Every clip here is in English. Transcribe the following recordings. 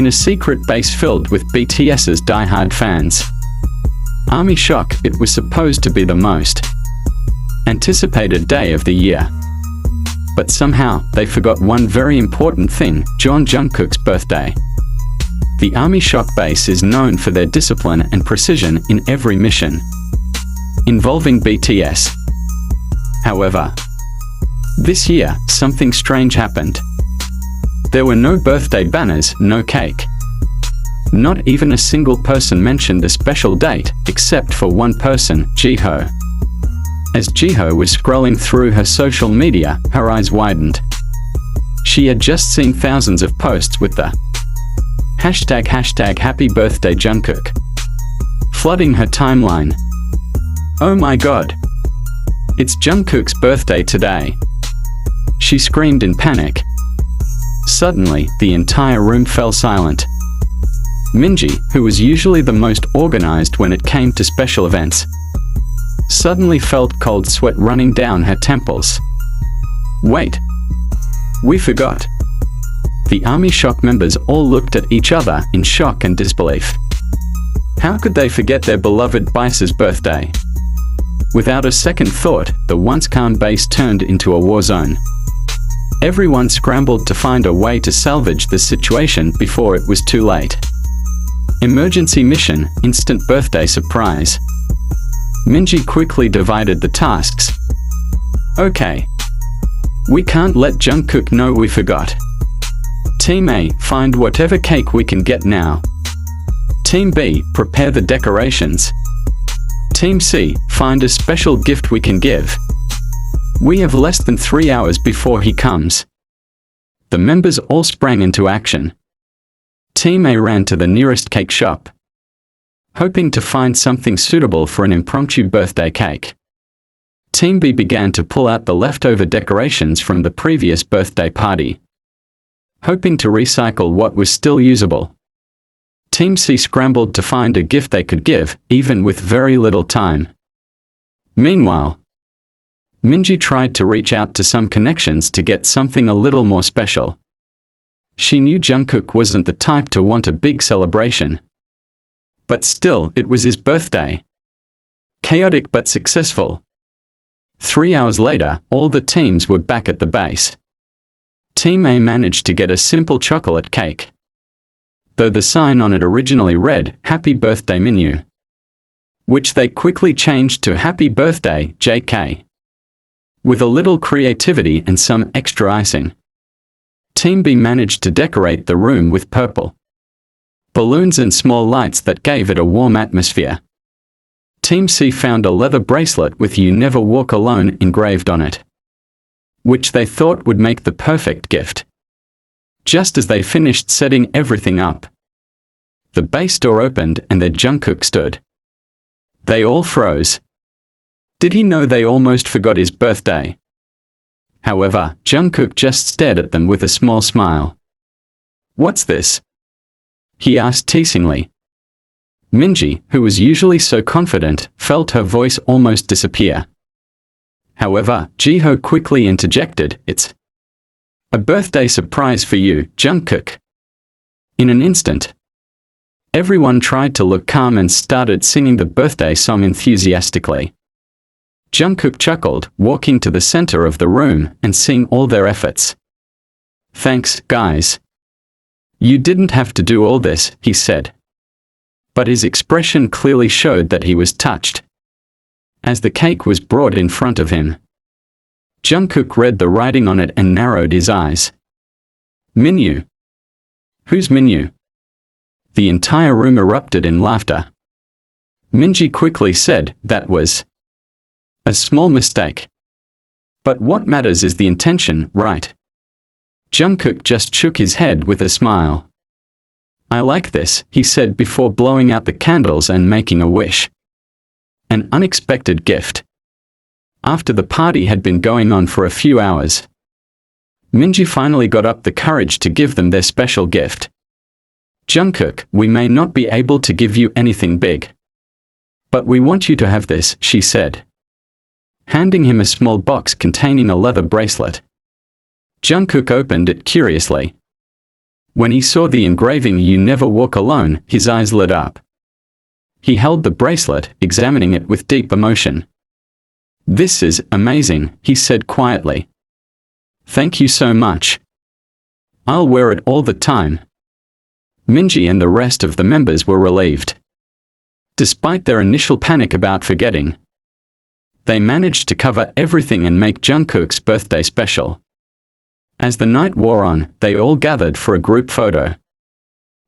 in a secret base filled with BTS's die-hard fans. Army shock, it was supposed to be the most anticipated day of the year. But somehow, they forgot one very important thing, Jungkook's birthday. The Army Shock base is known for their discipline and precision in every mission involving BTS. However, this year, something strange happened. There were no birthday banners, no cake. Not even a single person mentioned a special date, except for one person, Jihyo. As Jihyo was scrolling through her social media, her eyes widened. She had just seen thousands of posts with the hashtag Happy Birthday Jungkook flooding her timeline. Oh my god! It's Jungkook's birthday today! She screamed in panic. Suddenly, the entire room fell silent. Minji, who was usually the most organized when it came to special events, suddenly felt cold sweat running down her temples. Wait! We forgot! The Army Shock members all looked at each other in shock and disbelief. How could they forget their beloved Bice's birthday? Without a second thought, the once calm base turned into a war zone. Everyone scrambled to find a way to salvage the situation before it was too late. Emergency mission, instant birthday surprise. Minji quickly divided the tasks. Okay. We can't let Jungkook know we forgot. Team A, find whatever cake we can get now. Team B, prepare the decorations. Team C, find a special gift we can give. We have less than 3 hours before he comes. The members all sprang into action. Team A ran to the nearest cake shop, hoping to find something suitable for an impromptu birthday cake. Team B began to pull out the leftover decorations from the previous birthday party, hoping to recycle what was still usable. Team C scrambled to find a gift they could give, even with very little time. Meanwhile, Minji tried to reach out to some connections to get something a little more special. She knew Jungkook wasn't the type to want a big celebration. But still, it was his birthday. Chaotic but successful. 3 hours later, all the teams were back at the base. Team A managed to get a simple chocolate cake, though the sign on it originally read, Happy Birthday Minyu, which they quickly changed to Happy Birthday, JK. With a little creativity and some extra icing, Team B managed to decorate the room with purple balloons and small lights that gave it a warm atmosphere. Team C found a leather bracelet with You Never Walk Alone engraved on it, which they thought would make the perfect gift. Just as they finished setting everything up, the base door opened and their Jungkook stood. They all froze. Did he know they almost forgot his birthday? However, Jungkook just stared at them with a small smile. What's this? He asked teasingly. Minji, who was usually so confident, felt her voice almost disappear. However, Jihyo quickly interjected, It's a birthday surprise for you, Jungkook. In an instant, everyone tried to look calm and started singing the birthday song enthusiastically. Jungkook chuckled, walking to the center of the room and seeing all their efforts. Thanks, guys. You didn't have to do all this, he said. But his expression clearly showed that he was touched. As the cake was brought in front of him, Jungkook read the writing on it and narrowed his eyes. Minyu. Who's Minyu? The entire room erupted in laughter. Minji quickly said, that was a small mistake. But what matters is the intention, right? Jungkook just shook his head with a smile. I like this, he said before blowing out the candles and making a wish. An unexpected gift. After the party had been going on for a few hours, Minji finally got up the courage to give them their special gift. Jungkook, we may not be able to give you anything big, but we want you to have this, she said, handing him a small box containing a leather bracelet. Jungkook opened it curiously. When he saw the engraving "You Never Walk Alone," his eyes lit up. He held the bracelet, examining it with deep emotion. "This is amazing," he said quietly. "Thank you so much. I'll wear it all the time." Minji and the rest of the members were relieved. Despite their initial panic about forgetting, they managed to cover everything and make Jungkook's birthday special. As the night wore on, they all gathered for a group photo.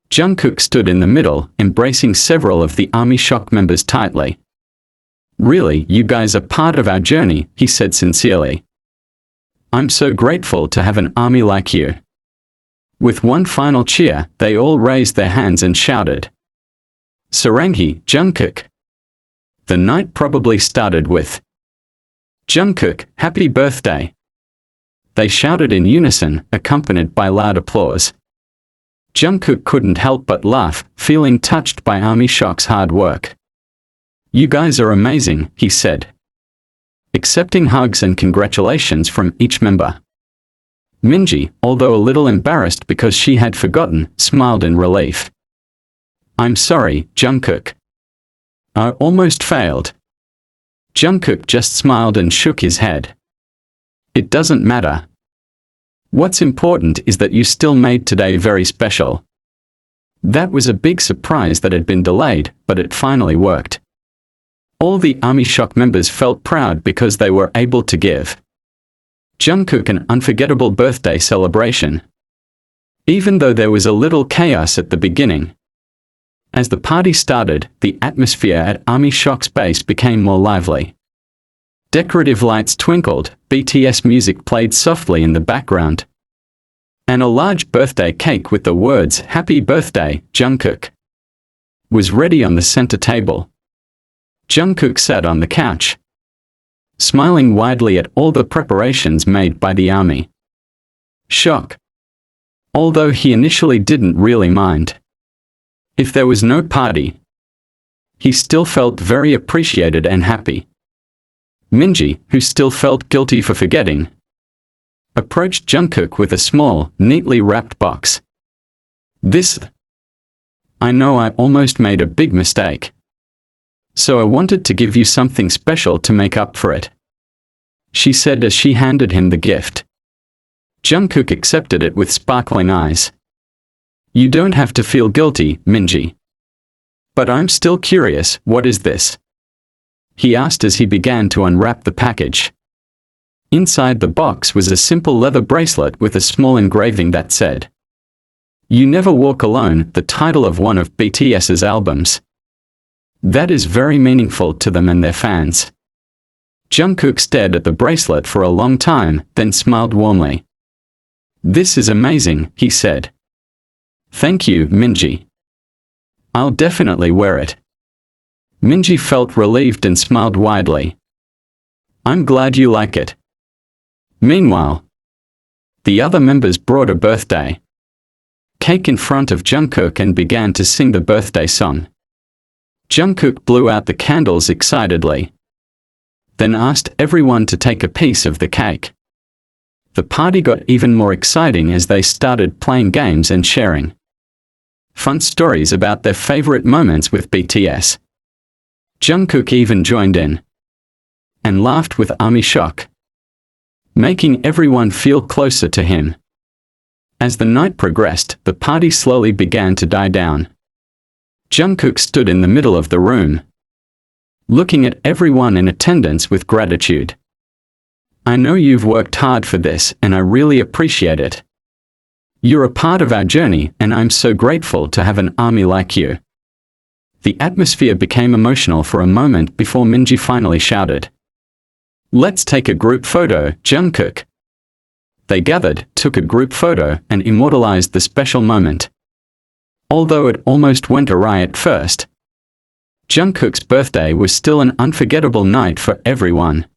Jungkook stood in the middle, embracing several of the ARMY Shock members tightly. "Really, you guys are part of our journey," he said sincerely. "I'm so grateful to have an army like you." With one final cheer, they all raised their hands and shouted, "Sarangi, Jungkook." The night probably started with, "Jungkook, happy birthday." They shouted in unison, accompanied by loud applause. Jungkook couldn't help but laugh, feeling touched by ARMY Shock's hard work. "You guys are amazing," he said, accepting hugs and congratulations from each member. Minji, although a little embarrassed because she had forgotten, smiled in relief. "I'm sorry, Jungkook. I almost failed." Jungkook just smiled and shook his head. "It doesn't matter. What's important is that you still made today very special." That was a big surprise that had been delayed, but it finally worked. All the ARMY Shock members felt proud because they were able to give Jungkook an unforgettable birthday celebration. Even though there was a little chaos at the beginning, as the party started, the atmosphere at ARMY Shock's base became more lively. Decorative lights twinkled, BTS music played softly in the background, and a large birthday cake with the words "Happy Birthday, Jungkook" was ready on the center table. Jungkook sat on the couch, smiling widely at all the preparations made by the ARMY Shock. Although he initially didn't really mind if there was no party, he still felt very appreciated and happy. Minji, who still felt guilty for forgetting, approached Jungkook with a small, neatly wrapped box. I know I almost made a big mistake, so I wanted to give you something special to make up for it," she said as she handed him the gift. Jungkook accepted it with sparkling eyes. "You don't have to feel guilty, Minji. But I'm still curious, what is this?" he asked as he began to unwrap the package. Inside the box was a simple leather bracelet with a small engraving that said, "You Never Walk Alone," the title of one of BTS's albums. That is very meaningful to them and their fans. Jungkook stared at the bracelet for a long time, then smiled warmly. "This is amazing," he said. "Thank you, Minji. I'll definitely wear it." Minji felt relieved and smiled widely. "I'm glad you like it." Meanwhile, the other members brought a birthday cake in front of Jungkook and began to sing the birthday song. Jungkook blew out the candles excitedly, then asked everyone to take a piece of the cake. The party got even more exciting as they started playing games and sharing fun stories about their favorite moments with BTS. Jungkook even joined in and laughed with ARMY Shock, making everyone feel closer to him. As the night progressed, the party slowly began to die down. Jungkook stood in the middle of the room, looking at everyone in attendance with gratitude. "I know you've worked hard for this, and I really appreciate it. You're a part of our journey, and I'm so grateful to have an army like you." The atmosphere became emotional for a moment before Minji finally shouted, "Let's take a group photo, Jungkook." They gathered, took a group photo, and immortalized the special moment. Although it almost went awry at first, Jungkook's birthday was still an unforgettable night for everyone.